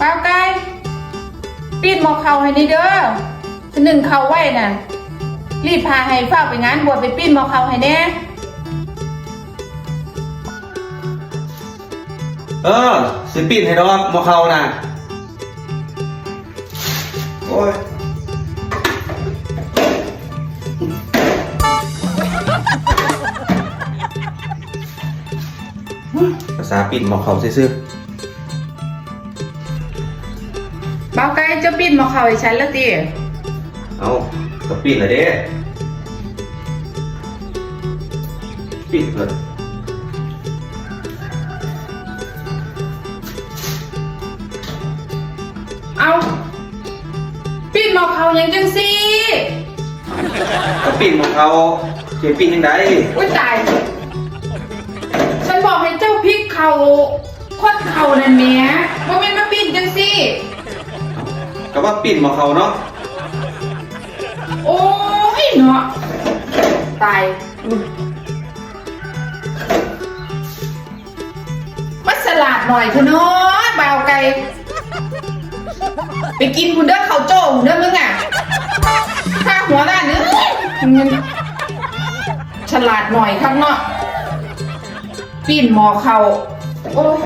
ป้าไก่ปีนหมอเข่าให้นี่เด้อหนึ่งเข่าไว้น่ะรีบพาให้ฝ้าไปงานบวชไปปีนหมอเข่าให้แน่สิปีนให้ดอกหมอเขาน่ะโอ้ยภาษาปีนหมอเขาซื่อป้าไก่จะปีนหมอเข่าให้ฉันแล้วติเอาก็ปีนเลยเด้ปีนเลยเอาปีนหมอเข่ายังจังสิก็ปีนหมอเขาจะปีนยังไงอุ้ยตายฉันบอกให้เจ้าพลิกเข่าคดเข่านั่นแหม่บ่แม่นมาปีนจังสิก็ว่าปีนหมอเขาเนาะโอ้ยเนาะตายมาสลัดหน่อยเถอะเนาะบ่าวไก่ไปกินคุณเด้อข้าวโจ้เด้อมึงอ่ะข้าหัวด้านนึงฉลาดหน่อยครับเนาะปีนหมอเข่าโอ้ย